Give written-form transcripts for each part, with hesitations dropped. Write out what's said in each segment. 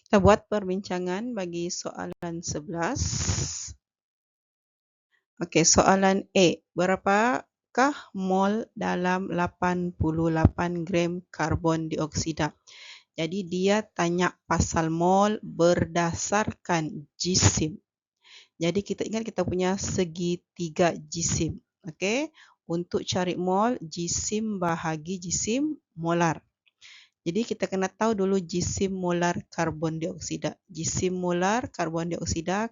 Kita buat perbincangan bagi soalan 11. Okey, soalan A. Berapakah mol dalam 88 gram karbon dioksida? Jadi dia tanya pasal mol berdasarkan jisim. Jadi kita ingat kita punya segitiga jisim. Okey, untuk cari mol, jisim bahagi jisim molar. Jadi kita kena tahu dulu jisim molar karbon dioksida. Jisim molar karbon dioksida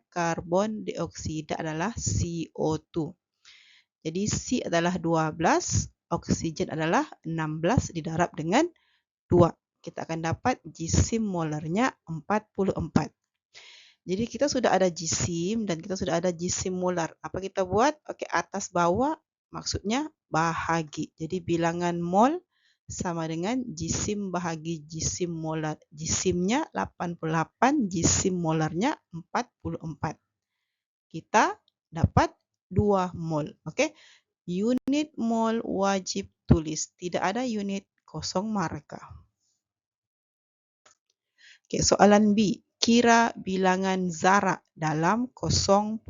adalah CO2. Jadi C adalah 12, oksigen adalah 16 didarab dengan 2. Kita akan dapat jisim molarnya 44. Jadi kita sudah ada jisim dan kita sudah ada jisim molar. Apa kita buat? Okey, atas bawah maksudnya bahagi. Jadi bilangan mol sama dengan jisim bahagi jisim molar. Jisimnya 88, jisim molarnya 44. Kita dapat 2 mol. Okey. Unit mol wajib tulis. Tidak ada unit kosong markah. Okey, soalan B. Kira bilangan zarah dalam 0.5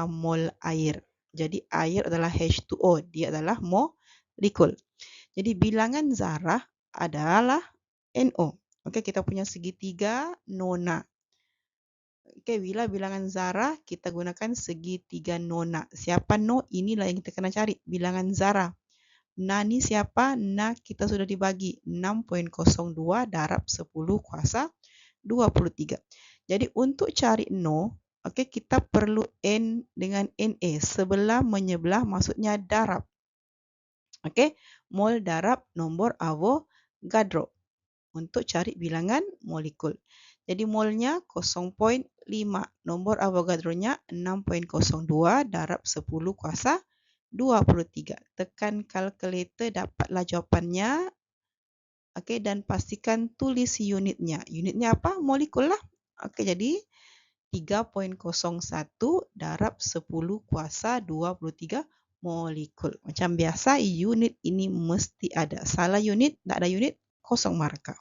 mol air. Jadi air adalah H2O, dia adalah molekul. Jadi bilangan zarah adalah NO. Okey, kita punya segitiga nona. Okey, bila bilangan zarah kita gunakan segitiga nona. Siapa no? Inilah yang kita kena cari, bilangan zarah. Na ni siapa? Na kita sudah dibagi 6.02 darab 10 kuasa 23. Jadi untuk cari no, okey, kita perlu N dengan Na. Sebelah menyebelah maksudnya darab. Okey, mol darab nombor Avogadro untuk cari bilangan molekul. Jadi molnya 0.5, nombor Avogadronya 6.02 darab 10 kuasa 23. Tekan kalkulator, dapatlah jawapannya. Okey, dan pastikan tulis unitnya. Unitnya apa? Molekul lah. Okey, jadi 3.01 darab 10 kuasa 23 molekul. Macam biasa, unit ini mesti ada. Salah unit, tak ada unit, kosong markah.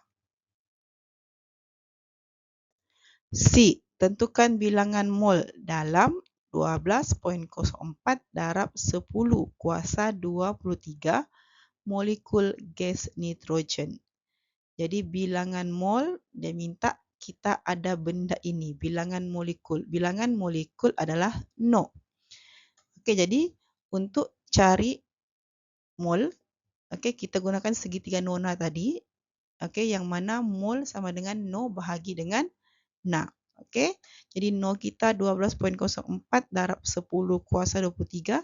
C. Tentukan bilangan mol dalam 12.04 darab 10 kuasa 23 molekul gas nitrogen. Jadi bilangan mol, dia minta kita ada benda ini, bilangan molekul. Bilangan molekul adalah NO. Okey, jadi untuk cari mol, okey, kita gunakan segitiga nona tadi. Okey, yang mana mol sama dengan NO bahagi dengan Na. Okey, jadi NO kita 12.04 darab 10 kuasa 23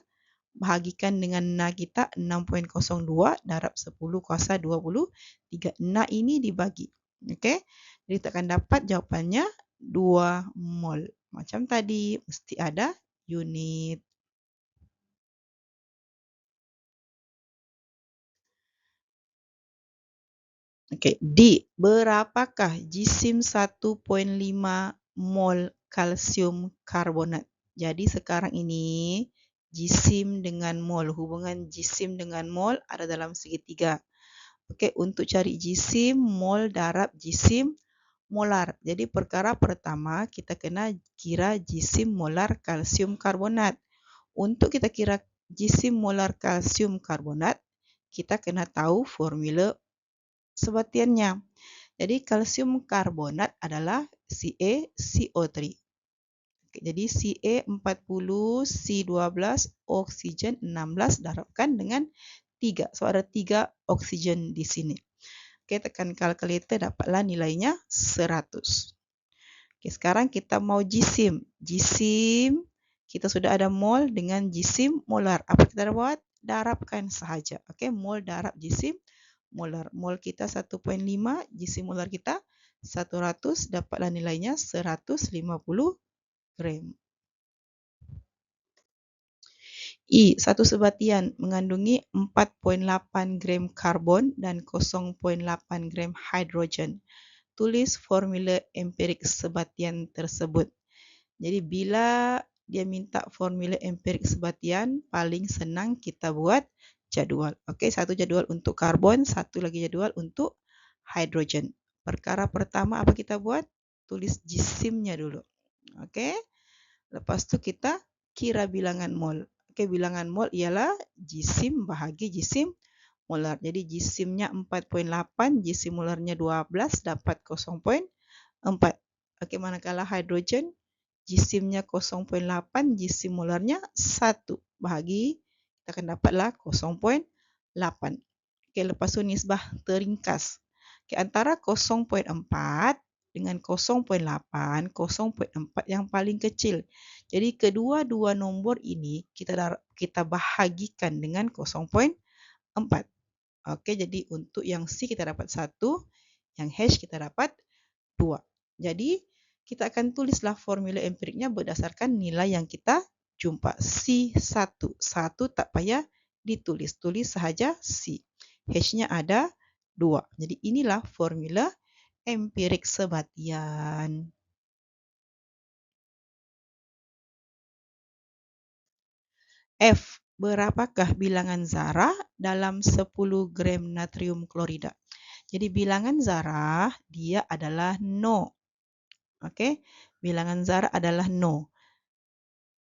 bahagikan dengan Na kita 6.02 darab 10 kuasa 23. Na ini dibagi. Okey, jadi kita akan dapat jawapannya 2 mol. Macam tadi, mesti ada unit. Okey, D. Berapakah jisim 1.5 mol kalsium karbonat? Jadi sekarang ini jisim dengan mol, hubungan jisim dengan mol ada dalam segitiga. Okey, untuk cari jisim, mol darab jisim molar. Jadi perkara pertama kita kena kira jisim molar kalsium karbonat. Untuk kita kira jisim molar kalsium karbonat, kita kena tahu formula sebatiannya. Jadi kalsium karbonat adalah CaCO3. Jadi Ca40, C12, oksigen 16 darabkan dengan 3. So ada 3 oksigen di sini. Okey, tekan kalkulator, dapatlah nilainya 100. Okey, sekarang kita mau jisim. Jisim kita sudah ada mol dengan jisim molar. Apa kita buat? Darabkan sahaja. Okey, mol darab jisim molar. Mol kita 1.5, jisim molar kita 100, dapatlah nilainya 150 gram. I. Satu sebatian mengandungi 4.8 gram karbon dan 0.8 gram hidrogen. Tulis formula empirik sebatian tersebut. Jadi bila dia minta formula empirik sebatian, paling senang kita buat jadual. Okey, satu jadual untuk karbon, satu lagi jadual untuk hidrogen. Perkara pertama apa kita buat? tulis jisimnya dulu. Oke. Lepas tu kita kira bilangan mol. Oke, bilangan mol ialah jisim bahagi jisim molar. Jadi jisimnya 4,8, jisim molarnya 12 dapat 0,4. Oke, manakala hidrogen jisimnya 0,8, jisim molarnya 1 bahagi kita akan dapatlah 0,8. Oke, lepas tu nisbah teringkas. Oke, antara 0,4 dengan 0,8, 0,4 yang paling kecil. Jadi kedua-dua nombor ini kita bahagikan dengan 0,4. Oke, jadi untuk yang C kita dapat 1, yang H kita dapat 2. Jadi kita akan tulislah formula empiriknya berdasarkan nilai yang kita jumpa. C1. 1 tak payah ditulis. Tulis sahaja C. H-nya ada 2. Jadi inilah formula empirik sebatian. F. Berapakah bilangan zarah dalam 10 gram natrium klorida? Jadi bilangan zarah dia adalah 0. Okey, bilangan zarah adalah 0.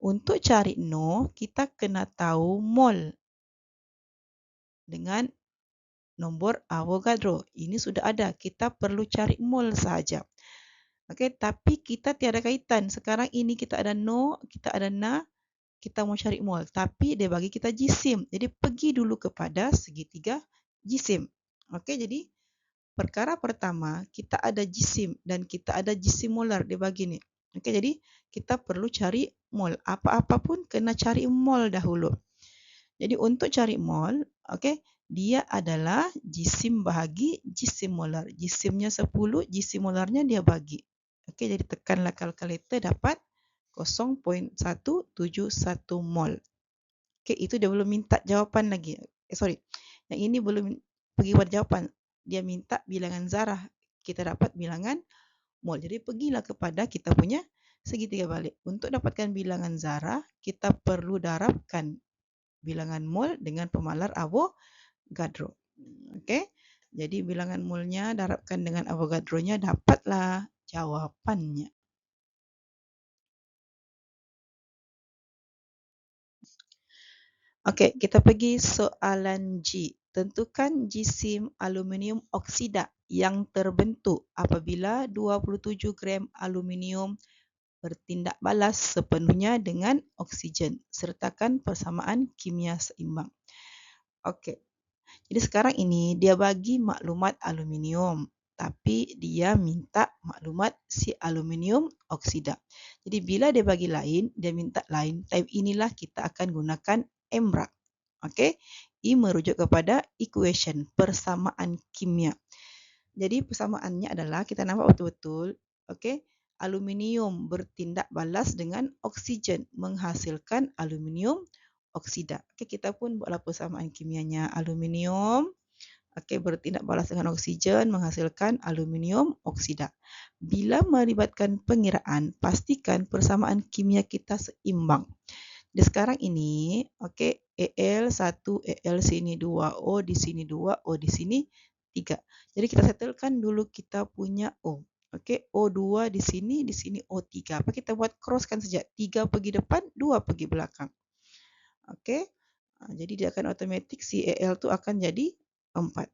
Untuk cari 0, kita kena tahu mol dengan nombor Avogadro. Ini sudah ada, kita perlu cari mol sahaja. Okey, tapi kita tiada kaitan. Sekarang ini kita ada 0, kita ada na, kita mau cari mol. Tapi dia bagi kita jisim. Jadi pergi dulu kepada segitiga jisim. Okey, jadi perkara pertama, kita ada jisim dan kita ada jisim molar dia bagi ni. Okey, jadi kita perlu cari mol. Apa-apa pun kena cari mol dahulu. Jadi untuk cari mol, okey, dia adalah jisim bahagi jisim molar. Jisimnya 10, jisim molarnya dia bagi. Okey, jadi tekanlah kalkulator dapat 0.171 mol. Okey, itu dia belum minta jawapan lagi. Sorry. Yang ini belum pergi buat jawapan. Dia minta bilangan zarah. Kita dapat bilangan mol. Jadi pergilah kepada kita punya segitiga balik. Untuk dapatkan bilangan zarah, kita perlu darabkan bilangan mol dengan pemalar Avogadro. Okey. Jadi bilangan molnya darabkan dengan Avogadronya, dapatlah jawapannya. Okey, kita pergi soalan G. Tentukan jisim aluminium oksida yang terbentuk apabila 27 gram aluminium bertindak balas sepenuhnya dengan oksigen. Sertakan persamaan kimia seimbang. Okey. Jadi sekarang ini dia bagi maklumat aluminium, tapi dia minta maklumat si aluminium oksida. Jadi bila dia bagi lain, dia minta lain. Time inilah kita akan gunakan EMRA. Okey. I merujuk kepada equation, persamaan kimia. Jadi persamaannya adalah kita nampak betul-betul, okey, aluminium bertindak balas dengan oksigen menghasilkan aluminium oksida. Okey, kita pun buatlah persamaan kimianya. Aluminium okey bertindak balas dengan oksigen menghasilkan aluminium oksida. Bila melibatkan pengiraan, pastikan persamaan kimia kita seimbang. Di sekarang ini, okey, Al1, Al sini 2, O di sini 2, O di sini 3. Jadi kita settlekan dulu kita punya O. Okey, O2 di sini O3. Apa kita buat crosskan saja. 3 pergi depan, 2 pergi belakang. Okey. Jadi dia akan automatik si Al tu akan jadi 4.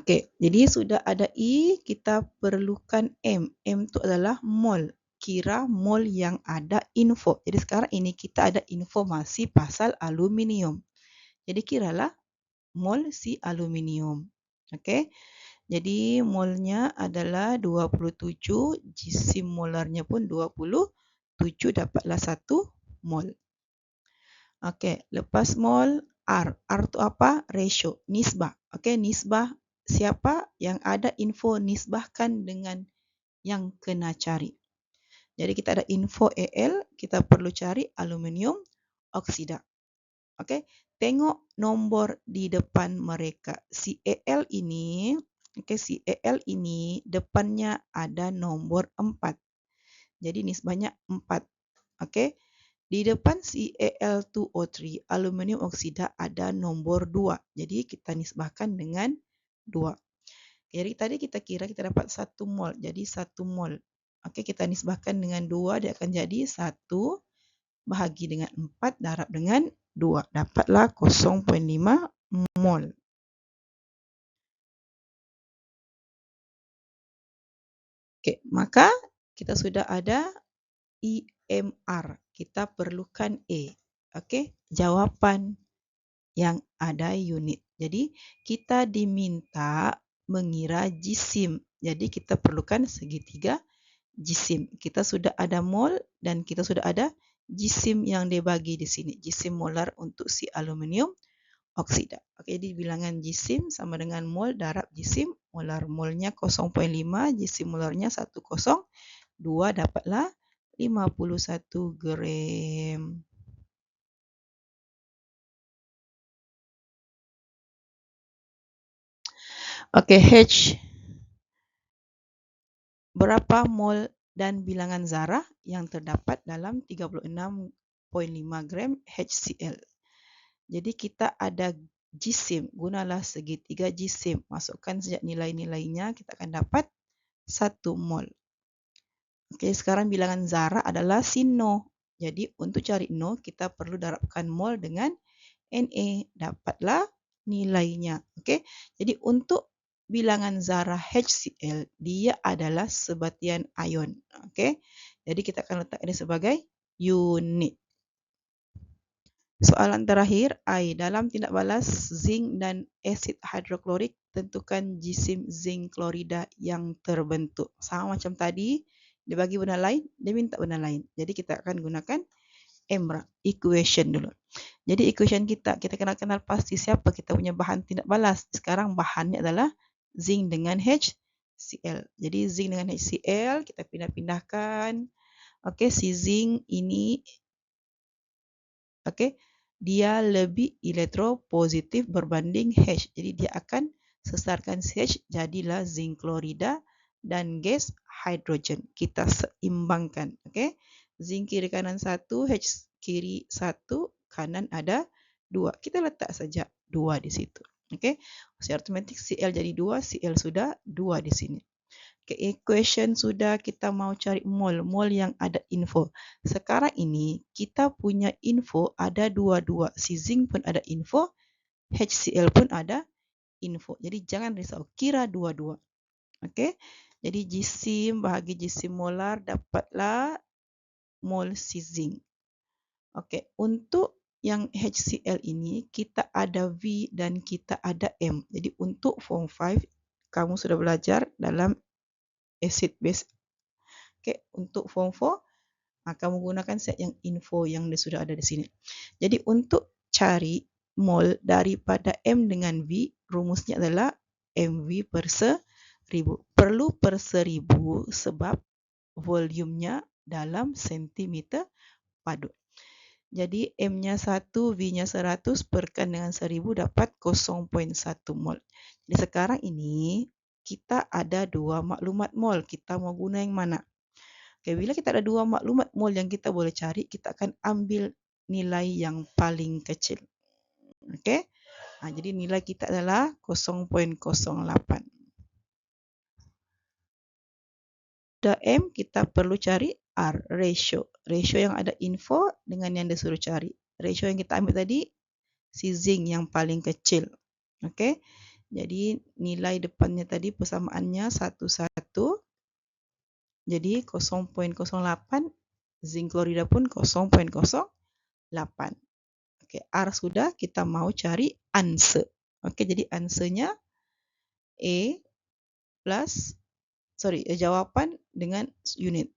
Okey, jadi sudah ada I, kita perlukan M. M tu adalah mol. Kira mol yang ada info. Jadi sekarang ini kita ada informasi pasal aluminium. Jadi kiralah mol si aluminium. Okey. Jadi molnya adalah 27, jisim molarnya pun 27, dapatlah 1 mol. Okey, lepas mol R. R tu apa? Ratio, nisbah. Okey, nisbah siapa yang ada info nisbahkan dengan yang kena cari. Jadi kita ada info Al, kita perlu cari aluminium oksida. Okey, tengok nombor di depan mereka. Si Al ini, okey, si Al ini depannya ada nombor 4. Jadi nisbahnya 4. Okey. Di depan si Al2O3, aluminium oksida ada nombor 2. Jadi kita nisbahkan dengan 2. Jadi tadi kita kira kita dapat 1 mol. Jadi 1 mol. Oke, kita nisbahkan dengan 2, dia akan jadi 1 bahagi dengan 4 darab dengan 2. Dapatlah 0,5 mol. Oke, maka kita sudah ada IMR. Kita perlukan E. Oke, jawapan yang ada unit. Jadi kita diminta mengira jisim. Jadi kita perlukan segitiga jisim. Kita sudah ada mol dan kita sudah ada jisim yang dibagi di sini. Jisim molar untuk si aluminium oksida. Oke, jadi bilangan jisim sama dengan mol darab jisim molar. Molnya 0,5, jisim molarnya 102, dapatlah 51 gram. Oke, H berapa mol dan bilangan zarah yang terdapat dalam 36,5 gram HCl. Jadi kita ada jisim, gunalah segitiga jisim. Masukkan sejak nilai-nilainya, kita akan dapat 1 mol. Oke, sekarang bilangan zarah adalah si NO. Jadi untuk cari NO, kita perlu darabkan mol dengan Na. Dapatlah nilainya. Oke, jadi untuk bilangan zarah HCl, dia adalah sebatian ion. Oke, jadi kita akan letak ini sebagai unit. Soalan terakhir, I. Dalam tindak balas zinc dan asid hidroklorik, tentukan jisim zinc klorida yang terbentuk. Sama macam tadi, dia bagi benda lain, dia minta benda lain. Jadi kita akan gunakan EMRA, equation dulu. Jadi equation kita kenal pasti siapa kita punya bahan tindak balas. Sekarang bahannya adalah zinc dengan HCl. Jadi zinc dengan HCl kita pindah-pindahkan. Oke, si zinc ini dia lebih elektropositif berbanding H. Jadi dia akan sesarkan H, jadilah zinc klorida dan gas hidrogen. Kita seimbangkan. Zinc kiri kanan 1, H kiri 1, kanan ada 2. Kita letak saja 2 di situ. Secara otomatis Cl jadi 2, Cl sudah 2 di sini. Equation sudah, kita mau cari mol yang ada info. Sekarang ini kita punya info ada dua-dua. Si zinc pun ada info, HCl pun ada info. Jadi jangan risau, kira dua-dua. Jadi jisim bahagi jisim molar dapatlah mol si zinc. Untuk yang HCl ini kita ada V dan kita ada M. Jadi untuk form 5 kamu sudah belajar dalam acid base. Untuk form 4 akan menggunakan set yang info yang sudah ada di sini. Jadi untuk cari mol daripada M dengan V, rumusnya adalah MV per 1000. Perlu per 1000 sebab volumenya dalam sentimeter padu. Jadi M-nya 1, V-nya 100, perkan dengan 1000 dapat 0,1 mol. Jadi sekarang ini kita ada dua maklumat mol. Kita mau guna yang mana? Bila kita ada dua maklumat mol yang kita boleh cari, kita akan ambil nilai yang paling kecil. Jadi nilai kita adalah 0,08. M kita perlu cari R, ratio. Ratio yang ada info dengan yang disuruh cari. Ratio yang kita ambil tadi, si zinc yang paling kecil. Jadi nilai depannya tadi persamaannya 1,1. Jadi 0,08, zinc klorida pun 0,08. R sudah, kita mau cari answer. Jadi answernya E plus, jawapan dengan unit.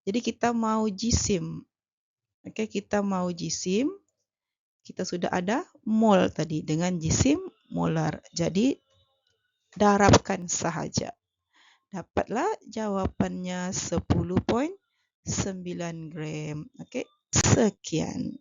Jadi kita mau jisim. Kita mau jisim. Kita sudah ada mol tadi dengan jisim molar. Jadi darabkan sahaja. Dapatlah jawapannya 10,9 gram. Sekian.